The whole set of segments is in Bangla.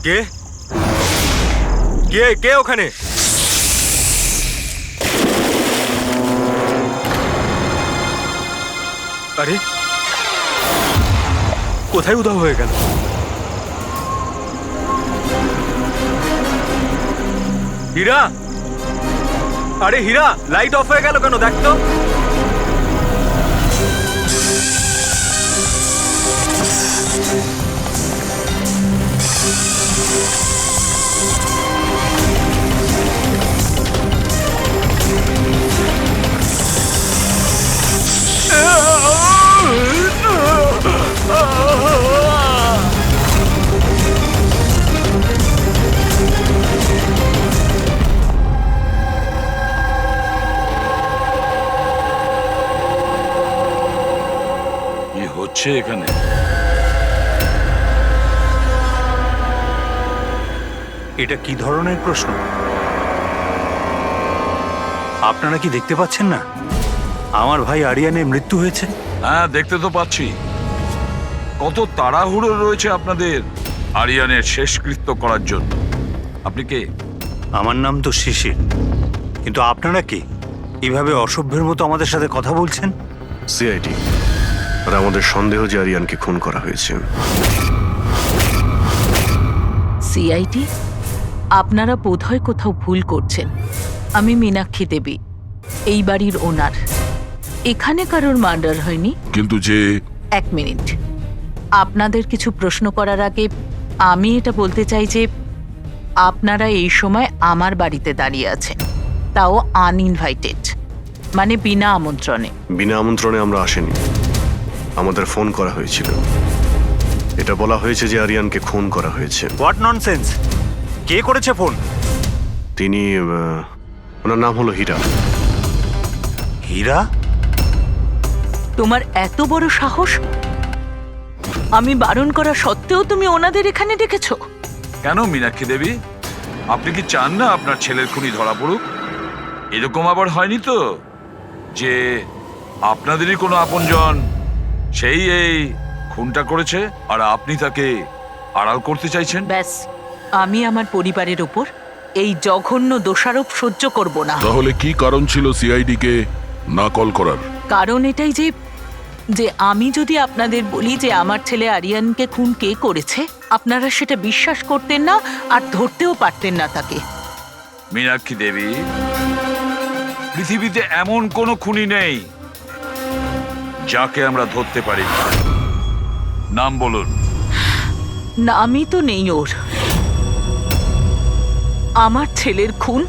কে কে কে ওখানে? আরে কোথায় উধাও হয়ে গেল? হীরা, আরে হীরা, লাইট অফ হয়ে গেল কেন? দেখ তো। কি হচ্ছে এখানে? এটা কি ধরনের প্রশ্ন? আপনারা কি দেখতে পাচ্ছেন না আমার ভাই আরিয়ানের মৃত্যু হয়েছে? হ্যাঁ, দেখতে তো পাচ্ছি। কত তাড়াহুড়ো রয়েছে আপনাদের আরিয়ানের শেষকৃত্য করার জন্য। আপনি কে? আমার নাম তো শিশির, কিন্তু আপনারা কি এভাবে অসভ্যের মতো আমাদের সাথে কথা বলছেন? সিআইডি, আর আমাদের সন্দেহ যে আরিয়ানকে খুন করা হয়েছে। সিআইডি, আপনারা বোধহয় কোথাও ভুল করছেন। আমি মীনাক্ষী দেবী, এই বাড়ির ওনার। এখানে কারোর মার্ডার হয়নি। কিন্তু যে এক মিনিট, আপনাদের কিছু প্রশ্ন করার আগে আমি এটা বলতে চাই যে আপনারা এই সময় আমার বাড়িতে দাঁড়িয়ে আছেন, তাও আনইনভাইটেড, মানে বিনা আমন্ত্রণে। বিনা আমন্ত্রণে আমরা আসেনি, আমাদের ফোন করা হয়েছিল। এটা বলা হয়েছে যে আরিয়ানকে খুন করা হয়েছে। What nonsense! কে করেছে ফোন? তিনি ওনার নাম হলো হীরা। হীরা? তোমার এত বড় সাহস! আমি বারণ করা সত্ত্বেও তুমি ওনাদের এখানে ডেকেছো? কেন মীনাক্ষী দেবী, আপনি কি চান না আপনার ছেলের খুনি ধরা পড়ুক? এরকম আবার হয়নি তো যে আপনাদেরই কোনো আপনজন সেই এই খুনটা করেছে আর আপনি তাকে আড়াল করতে চাইছেন? ব্যাস, আমি আমার পরিবারের ওপর এই জঘন্য দোষারোপ সহ্য করব না। তাহলে কি কারণ ছিল সিআইডি কে না কল করার? কারণ এটাই যে যে আমি যদি আপনাদের বলি যে আমার ছেলে আরিয়ানকে খুন কে করেছে, আপনারা সেটা বিশ্বাস করতেন না আর ধরতেও পারতেন না তাকে। মীনাক্ষী দেবী, পৃথিবীতে এমন কোনো খুনি নেই যাকে আমরা ধরতে পারি না। নাম বলুন। নামই তো নেই ওর। আমার ছেলের খুন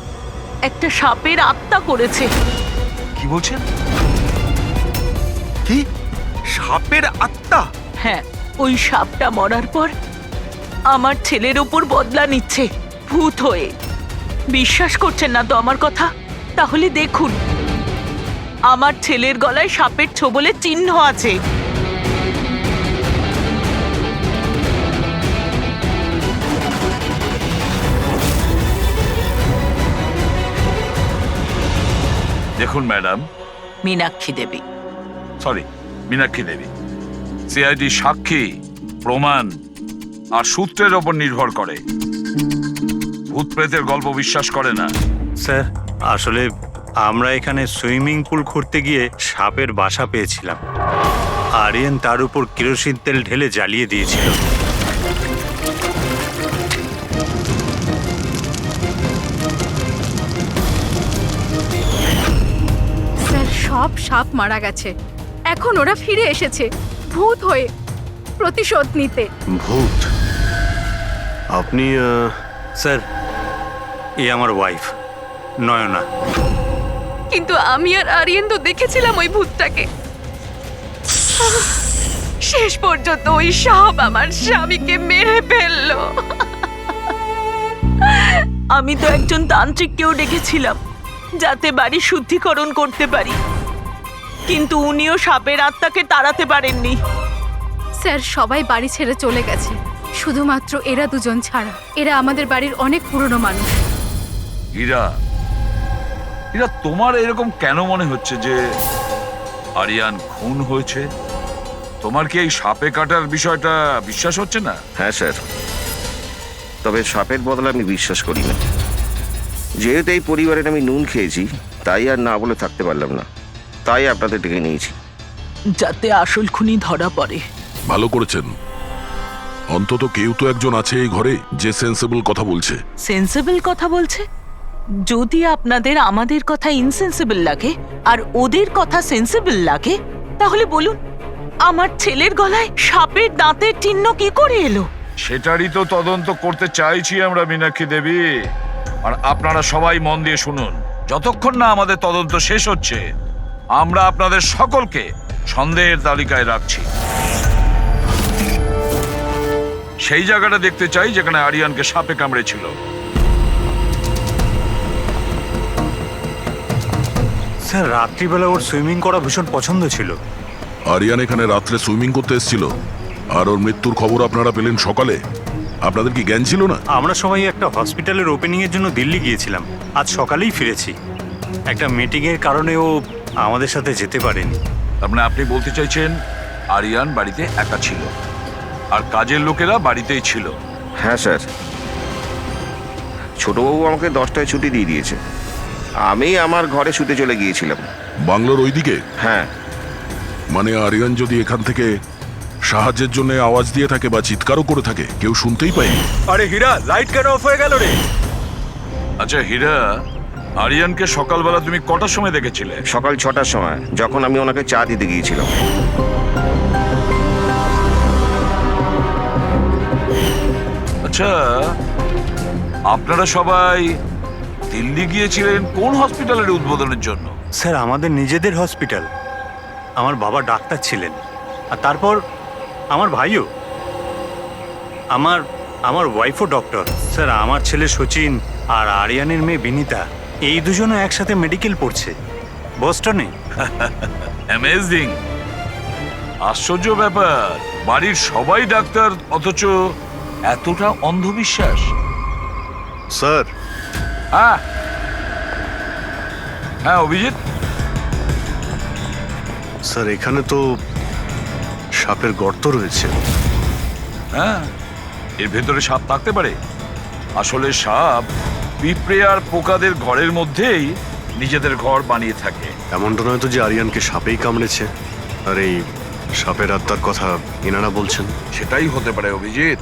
একটা সাপের আত্মা করেছে। কি বলছেন? কি? সাপের আত্মা? হ্যাঁ, ওই সাপটা মরার পর আমার ছেলের ওপর বদলা নিচ্ছে ভূত হয়ে। বিশ্বাস করছেন না তো আমার কথা? তাহলে দেখুন, আমার ছেলের গলায় সাপের ছোবলের চিহ্ন আছে। দেখুন ম্যাডাম, মীনাক্ষী দেবী। সরি, মীনাক্ষী দেবী, সিআইডি সাক্ষী, প্রমাণ আর সূত্রের ওপর নির্ভর করে। ভূত প্রেতের গল্প বিশ্বাস করে না। স্যার, আসলে আমরা এখানে সুইমিং পুল খুঁড়তে গিয়ে সাপের বাসা পেয়েছিলাম। আরিয়ান তার উপর কেরোসিন তেল ঢেলে জ্বালিয়ে দিয়েছিল। স্যার, সব সাপ মারা গেছে, এখন ওরা ফিরে এসেছে ভূত হয়ে প্রতিশোধ নিতে। ভূত? আপনি স্যার, এই আমার ওয়াইফ নয়না। কিন্তু আমি আর আরিয়ান তো দেখেছিলাম ওই ভূতটাকে। শেষ পর্যন্ত ওই সাপ আমার স্বামীকে মেরে ফেললো। আমি তো একজন তান্ত্রিককেও ডেকেছিলাম যাতে বাড়ি শুদ্ধিকরণ করতে পারি, কিন্তু উনিও সাপের আত্মাকে তাড়াতে পারেননি। স্যার, সবাই বাড়ি ছেড়ে চলে গেছে, শুধুমাত্র এরা দুজন ছাড়া। এরা আমাদের বাড়ির অনেক পুরনো মানুষ। হীরা, হীরা, তোমার এরকম কেন মনে হচ্ছে যে আরিয়ান খুন হয়েছে? তোমার কি এই সাপে কাটার বিষয়টা বিশ্বাস হচ্ছে না? হ্যাঁ স্যার, তবে সাপের বদলে আমি বিশ্বাস করি না। যেহেতু এই পরিবারের আমি নুন খেয়েছি, তাই আর না বলে থাকতে পারলাম না, তাই আপনাদের ডেকে নিয়েছি। যাতে আসল খুনি ধরা পড়ে। ভালো করেছেন। অন্তত কেউ তো একজন আছে এই ঘরে যে সেন্সেবল কথা বলছে। সেন্সিবল কথা বলছে? যদি আপনাদের আমাদের কথা ইনসেন্সিবল লাগে আর ওদের কথা সেন্সিবল লাগে, তাহলে বলুন আমার ছেলের গলায় সাপের দাঁতের চিহ্ন কি করে এলো? সেটারই তো তদন্ত করতে চাইছি আমরা, মীনাক্ষী দেবী। আর আপনারা সবাই মন দিয়ে শুনুন, যতক্ষণ না আমাদের তদন্ত শেষ হচ্ছে আমরা আপনাদের সকলকে সন্দেহের তালিকায় রাখছি। সেই জায়গাটা দেখতে চাই যেখানে আরিয়ানকে সাপে কামড়েছিল। স্যার রাত্রিবেলা ওর সুইমিং করা ভীষণ পছন্দ ছিল। আরিয়ান এখানে রাত্রে সুইমিং করতে এসেছিল, আর ওর মৃত্যুর খবর আপনারা পেলেন সকালে। আপনাদের কি জ্ঞান ছিল না? আমরা সবাই একটা হসপিটালের ওপেনিং এর জন্য দিল্লি গিয়েছিলাম, আজ সকালেই ফিরেছি। একটা মিটিং এর কারণে ও আমাদের সাথে যেতে পারেনি। তার মানে আপনি বলতে চাইছেন আরিয়ান বাড়িতে একা ছিল আর কাজের লোকেরা বাড়িতেই ছিল? হ্যাঁ স্যার, ছোটবাবু আমাকে 10টায় ছুটি দিয়ে দিয়েছে। আমি আমার ঘরে শুতে চলে গিয়েছিলাম। বাংলোর ওইদিকে? হ্যাঁ। মানে আরিয়ান যদি এখান থেকে সাহায্যের জন্য আওয়াজ দিয়ে থাকে বা চিৎকারও করে থাকে, কেউ শুনতেই পায়নি। আরে হীরা, লাইট কেন অফ হয়ে গেল রে? আচ্ছা হীরা, আরিয়ানকে সকালবেলা তুমি কটার সময় দেখেছিলে? সকাল 6টার সময়, যখন আমি ওনাকে চা দিতে গিয়েছিলাম। আচ্ছা, আপনারা সবাই দিল্লি গিয়েছিলেন কোন হসপিটালের উদ্বোধনের জন্য? স্যার আমাদের নিজেদের হসপিটাল। আমার বাবা ডাক্তার ছিলেন, আর তারপর আমার ভাইও, আমার আমার ওয়াইফও ডক্টর। স্যার আমার ছেলে সচিন আর আরিয়ানের মেয়ে বিনীতা, এই দুজনও একসাথে মেডিকেল পড়ছে বোস্টনে। অ্যামেজিং, আশ্চর্য ব্যাপার। বাড়ির সবাই ডাক্তার, অথচ এতটা অন্ধবিশ্বাস। স্যার, হ্যাঁ হ্যাঁ অভিজিৎ। স্যার এখানে তো সাপের গর্ত রয়েছে। হ্যাঁ, এর ভেতরে সাপ থাকতে পারে। আসলে সাপ পিঁপড়ে আর পোকাদের ঘরের মধ্যেই নিজেদের ঘর বানিয়ে থাকে। এমনটা নয় তো যে আরিয়ানকে সাপেই কামড়েছে, আর এই সাপের আত্মার কথা ইনারা বলছেন? সেটাই হতে পারে অভিজিৎ।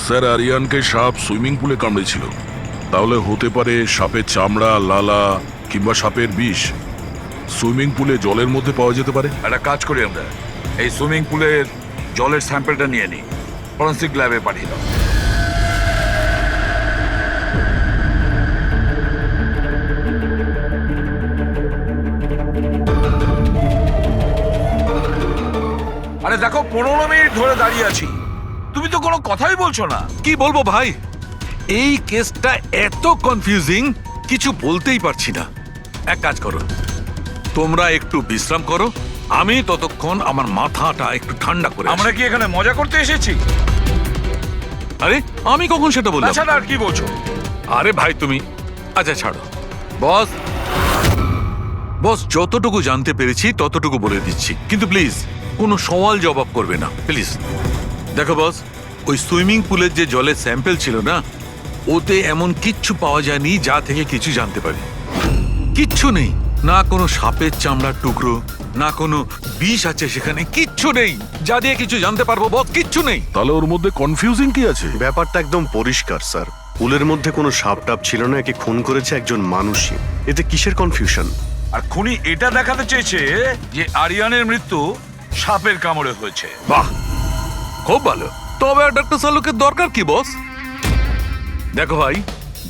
স্যার আরিয়ানকে সাপ সুইমিং পুলে কামড়েছিল, তাহলে হতে পারে সাপের চামড়া, লালা কিংবা সাপের বিষ সুইমিং পুলে জলের মধ্যে পাওয়া যেতে পারে। একটা কাজ করি আমরা, এই সুইমিং পুলের জলের স্যাম্পলটা নিয়ে নিই, ফরেন্সিক ল্যাবে পাঠিয়ে দাও। আরে দেখো, 15 মিনিট ধরে দাঁড়িয়ে আছি, তুমি তো কোনো কথাই বলছো না। কি বলবো ভাই, এই কেসটা এত কনফিউজিং, কিছু বলতেই পারছি না। এক কাজ করো, তোমরা একটু বিশ্রাম করো, আমি ততক্ষণ আমার মাথাটা একটু ঠান্ডা করে আমরা কি এখানে মজা করতে এসেছি? আরে আমি কখন সেটা বললাম? তাছাড়া আর কি বলছো? আরে ভাই তুমি, আচ্ছা ছাড়ো। বস বস যতটুকু জানতে পেরেছি ততটুকু বলে দিচ্ছি, কিন্তু প্লিজ কোনো সওয়াল জবাব করবে না প্লিজ। দেখো বস, ওই সুইমিং পুলের যে জলের স্যাম্পল ছিল না, ওতে এমন কিচ্ছু পাওয়া যায়নি যা থেকে কিছু জানতে পারি। কিচ্ছু নেই, না কোনো সাপের চামড়ার টুকরো, না কোনো বিষ আছে সেখানে, কিচ্ছু নেই যা দিয়ে কিছু জানতে পারবো বস, কিচ্ছু নেই। তাহলে ওর মধ্যে কনফিউজিং কি আছে? ব্যাপারটা একদম পরিষ্কার স্যার। পুলের মধ্যে কোনো সাপ টাপ ছিল না, একে খুন করেছে একজন মানুষই। এতে কিসের কনফিউশন? আর খুনি এটা দেখাতে চেয়েছে যে আরিয়ানের মৃত্যু সাপের কামড়ে হয়েছে। বাহ, খুব ভালো। তবে আর ডক্টর সালুকের দরকার কি বস? দেখো ভাই,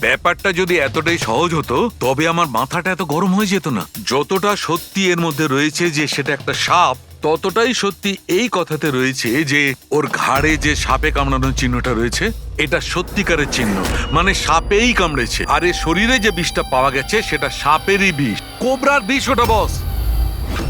ব্যাপারটা যদি এতটাই সহজ হতো তবে আমার মাথাটা এত গরম হয়ে যেত না। যতটা সত্যি এর মধ্যে রয়েছে যে সেটা একটা সাপ, ততটাই সত্যি এই কথাতে রয়েছে যে ওর ঘাড়ে যে সাপে কামড়ানোর চিহ্নটা রয়েছে এটা সত্যিকারের চিহ্ন, মানে সাপেই কামড়েছে। আর এর শরীরে যে বিষটা পাওয়া গেছে সেটা সাপেরই বিষ, কোবরার বিষ ওটা বস।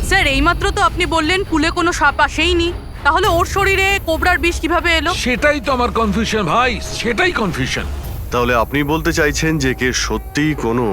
স্যার এইমাত্র তো আপনি বললেন পুলে কোনো সাপ আসেইনি, তাহলে ওর শরীরে কোবরার বিষ কিভাবে এলো? সেটাই তো আমার কনফিউশন ভাই, সেটাই কনফিউশন। তাহলে আপনি বলতে চাইছেন যে কে সত্যিই কোনো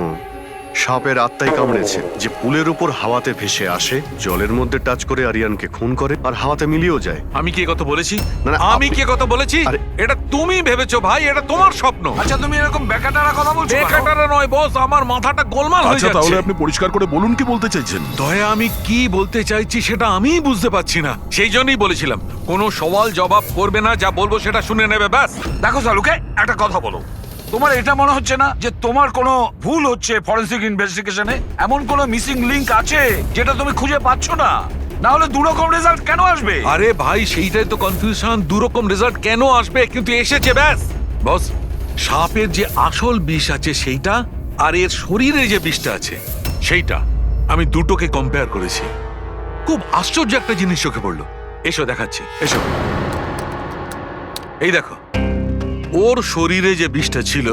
সাপের আত্মাই কামড়েছে, যে পুলের উপর হাওয়াতে ভেসে আসে, জলের মধ্যে টাচ করে আরিয়ানকে খুন করে আর হাওয়াতে মিলিয়েও যায়। আমি কি কথা বলেছি? না, না, আমি কি কথা বলেছি? আরে- এটা তুমি ভেবেছো ভাই, এটা তোমার স্বপ্ন। আচ্ছা তুমি এরকম বেকাটারা কথা বলছো কেন? বেকারটা নয় বস, আমার মাথাটা গোলমাল হয়ে আচ্ছা তাহলে যাচ্ছে। আপনি পরিষ্কার করে বলুন কি বলতে চাইছেন। দয়া, আমি কি বলতে চাইছি সেটা আমিই বুঝতে পারছি না। সেই জন্যই বলেছিলাম কোনো সওয়াল জবাব করবে না, যা বলবো সেটা শুনে নেবে ব্যাস। দেখো সালুকে, একটা কথা বলো। তোমার এটা মনে হচ্ছে না যে তোমার কোনো ভুল হচ্ছে ফরেনসিক ইনভেস্টিগেশনে? এমন কোনো মিসিং লিংক আছে যেটা তুমি খুঁজে পাচ্ছ না? না হলে দুরকম রেজাল্ট কেন আসবে? আরে ভাই, সেইটাই তো কনফিউশন। দুরকম রেজাল্ট কেন আসবে, কিন্তু এসেছে ব্যাস। বস, সাপের যে আসল বিষ আছে সেইটা, আর এর শরীরে যে বিষটা আছে সেইটা, আমি দুটোকে কম্পেয়ার করেছি। খুব আশ্চর্য একটা জিনিস চোখে পড়লো। এসো দেখাচ্ছি, এসো। এই দেখো, ওর শরীরে যে বিষটা ছিল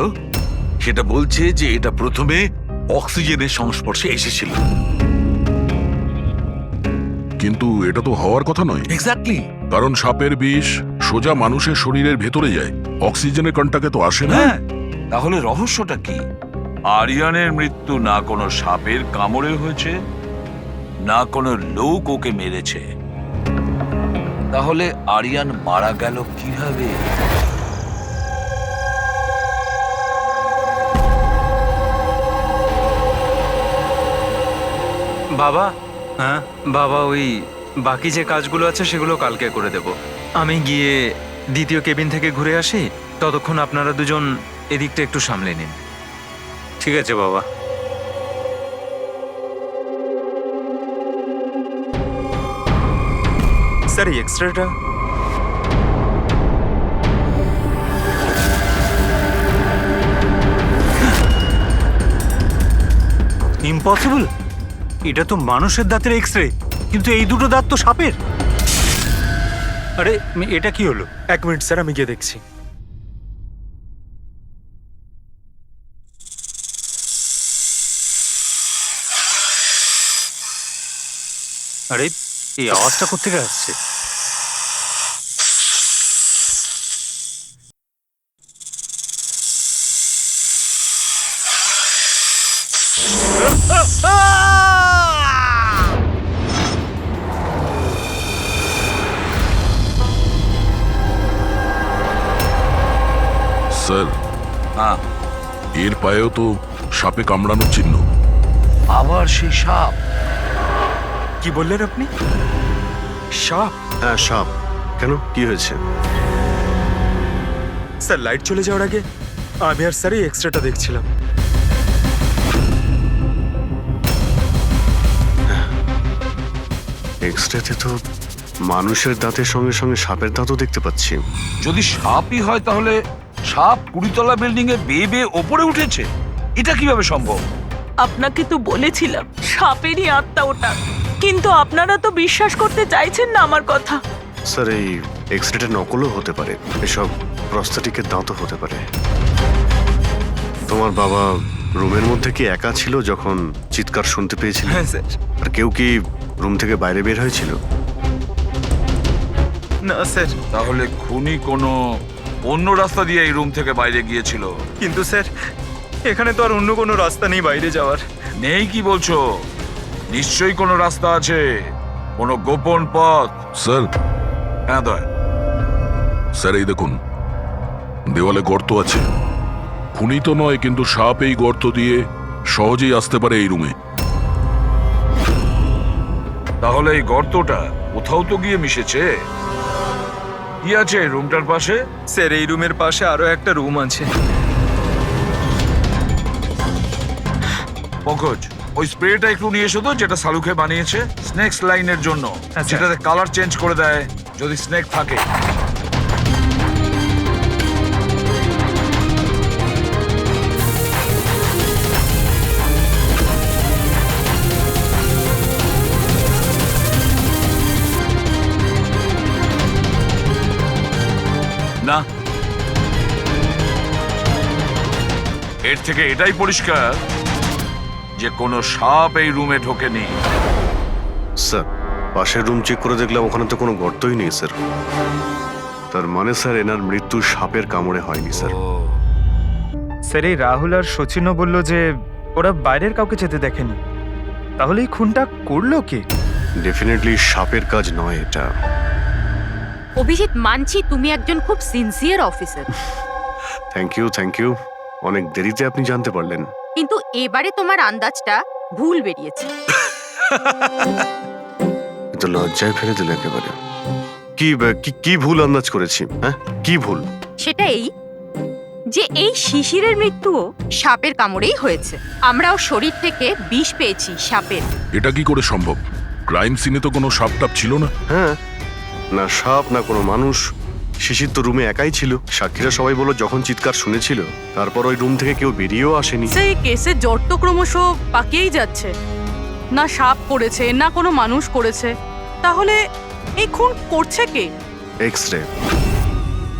সেটা বলছে যে এটা প্রথমে অক্সিজেনের সংস্পর্শে এসেছিল। কিন্তু এটা তো হওয়ার কথা নয়, এক্স্যাক্টলি। কারণ সাপের বিষ সোজা মানুষের শরীরের ভেতরে যায়, অক্সিজেনের কন্টাক্টে তো আসে না। হ্যাঁ, তাহলে রহস্যটা কি? আরিয়ানের মৃত্যু না কোনো সাপের কামড়ে হয়েছে, না কোনো লোক ওকে মেরেছে। তাহলে আরিয়ান মারা গেল কিভাবে? বাবা, হ্যাঁ, বাবা ওই বাকি যে কাজগুলো আছে সেগুলো কালকে করে দেব। আমি গিয়ে দ্বিতীয় কেবিন থেকে ঘুরে আসি, ততক্ষণ আপনারা দুজন এদিকটা একটু সামলে নিন। ঠিক আছে বাবা। স্যার, এই এক্সট্রাটা ইম্পসিবল, এটা তো মানুষের দাঁতের এক্স রে, কিন্তু এই দুটো দাঁত তো সাপের। আরে এটা কি হলো? 1 মিনিট স্যার, আমি গিয়ে দেখছি। আরে এই আওয়াজটা কোত্থেকে আসছে? স্যার, হ্যাঁ, এর পায়েও তো সাপে কামড়ানোর চিহ্ন। আবার সেই সাপ? কি বললেন আপনি? সাপ? হ্যাঁ সাপ। কেন, কি হয়েছে? স্যার, লাইট চলে যাওয়ার আগে আমি আর স্যার এই এক্সট্রাটা দেখছিলাম। এক্সরেতে তো মানুষের দাঁতের সঙ্গে সঙ্গে সাপের দাঁতও দেখতে পাচ্ছি। যদি সাপই হয় তাহলে সাপ 20তলা বিল্ডিং এ বেয়ে বেয়ে ওপরে উঠেছে, এটা কিভাবে সম্ভব? আপনাকে তো বলেছিলাম সাপেরই আত্মা ওটা, কিন্তু আপনারা তো বিশ্বাস করতে চাইছেন না আমার কথা। স্যার, এই এক্সরেটা নকলও হতে পারে, এসব প্রস্থেটিকের দাঁতও হতে পারে। তোমার বাবা রুমের মধ্যে কি একা ছিল যখন চিৎকার শুনতে পেয়েছিল? হ্যাঁ স্যার। আর কেউ কি রুম থেকে বাইরে বের হয়েছিল? না স্যার, তাহলে খুনি কোনো অন্য রাস্তা দিয়ে এই রুম থেকে বাইরে গিয়েছিল। কিন্তু স্যার এখানে তো আর অন্য কোনো রাস্তা নেই বাইরে যাওয়ার। নেই কি বলছো? নিশ্চয়ই কোনো রাস্তা আছে, কোনো গোপন পথ। স্যার, হ্যাঁ দয়, স্যার এই দেখুন, দেওয়ালে গর্ত আছে। খুনি তো নয়, কিন্তু সাপ এই গর্ত দিয়ে সহজেই আসতে পারে এই রুমে। তাহলে এই গর্তটা কোথাও তো গিয়ে মিশেছে। কি আছে এই রুমটার পাশে? স্যার, এই রুমের পাশে আরো একটা রুম আছে। পঙ্কজ, ওই স্প্রেটা একটু নিয়ে এসো তো, যেটা সালুকে বানিয়েছে স্নেকস লাইনের জন্য, আচ্ছা। যেটাতে কালার চেঞ্জ করে দেয় যদি স্নেক থাকে। না, এর থেকে এটাই পরিষ্কার যে কোনো সাপ এই রুমে ঢোকেনি। স্যার, পাশের রুম চেক করে দেখলাম ওখানে তো কোনো গর্তই নেই স্যার। তার মানে স্যার এনার মৃত্যু সাপের কামড়ে হয়নি স্যার। স্যার, এই রাহুল আর সচিনও বলল যে ওরা বাইরের কাউকে যেতে দেখেনি, তাহলে এই খুনটা করলো কে? ডেফিনেটলি সাপের কাজ নয় এটা। অভিজিৎ, মানছি তুমি একজন খুব সিনসিয়ার অফিসার, থ্যাংক ইউ। অনেক দেরিতে আপনি জানতে পারলেন। কিন্তু এবারে তোমার আন্দাজটা ভুল বেরিয়েছে। কিন্তু লজ্জায় ফেলে দিল একেবারে। কি ভুল আন্দাজ করেছি? হ্যাঁ, কি ভুল? সেটা এই যে এই শিশিরের মৃত্যুও সাপের কামড়েই হয়েছে। আমরাও শরীর থেকে বিষ পেয়েছি সাপের। এটা কি করে সম্ভব? ক্রাইম সিনে তো কোনো সাপ টাপ ছিল না। হ্যাঁ, না সাপ না কোনো মানুষ। শিশির তো রুমে একাই ছিল। সাক্ষীরা সবাই বলল যখন চিৎকার শুনেছিল তারপর ওই রুম থেকে কেউ বেরিয়েও আসেনি। সেই কেসের জট তো ক্রমশ পাকিয়েই যাচ্ছে। না সাপ করেছে না কোনো মানুষ করেছে, তাহলে এই খুন করছে কে? এক্স-রে।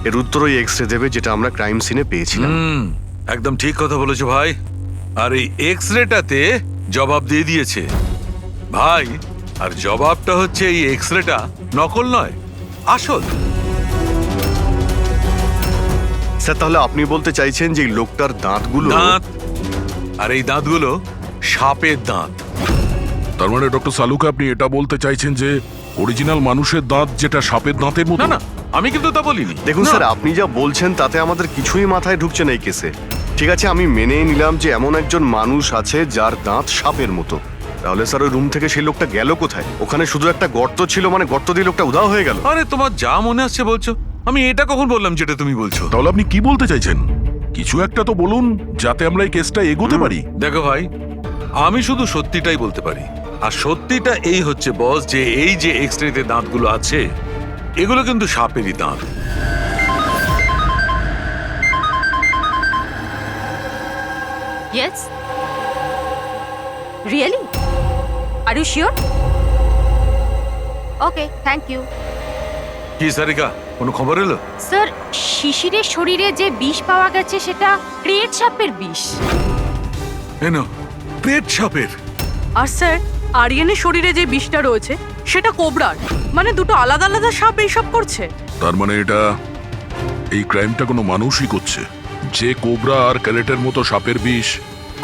এর উত্তর ওই এক্স-রে দেবে যেটা আমরা ক্রাইম সিনে পেয়েছিলাম। একদম ঠিক কথা বলেছো ভাই। আর এই এক্সরেটাতে জবাব দিয়ে দিয়েছে ভাই। আর জবাবটা হচ্ছে এই এক্সরেটা নকল নয়, আসল। স্যার, তাহলে আপনি বলতে চাইছেন যে এই লোকটার দাঁতগুলো দাঁত, আর এই দাঁতগুলো সাপের দাঁত। তার মানে ডক্টর সালুকে আপনি এটা বলতে চাইছেন যে অরিজিনাল মানুষের দাঁত যেটা সাপের দাঁতের মতো? না না, আমি কিন্তু তা বলিনি। দেখুন না। স্যার, আপনি যা বলছেন তাতে আমাদের কিছুই মাথায় ঢুকছে না এই কেসে। ঠিক আছে, আমি মেনে নিলাম যে এমন একজন মানুষ আছে যার দাঁত সাপের মতো। তাহলে স্যার ওই রুম থেকে সেই লোকটা গেল কোথায়? ওখানে শুধু একটা গর্ত ছিল, মানে গর্ত দিয়ে লোকটা উধাও হয়ে গেল। আরে তোমার যা মনে আসছে বলছো। আমি এটা কখন বললাম যেটা তুমি বলছো? তাহলে আপনি কি বলতে চাইছেন? কিছু একটা তো বলুন যাতে আমরা এই কেসটা এগোতে পারি। দেখো ভাই, আমি শুধু সত্যিটাই বলতে পারি। আর সত্যিটা এই হচ্ছে বস, যে এই যে এক্সরেতে দাঁতগুলো আছে এগুলো কিন্তু সাপেরই দাঁত। Yes, really? Are you sure? Okay, thank you. কি সারিকা, কোনো খবর এলো? স্যার, শিশিরের শরীরে যে বিষ পাওয়া গেছে সেটা ক্রিয়েট সাপের বিষ। এনো, পেট সাপের। আর স্যার, আরিয়ানের শরীরে যে বিষটা রয়েছে সেটা কোবরার। মানে দুটো আলাদা আলাদা সাপ এইসব করছে। তার মানে এটা এই ক্রাইমটা কোনো মানুষই করছে, যে কোবরা আর ক্যারেটের মতো সাপের বিষ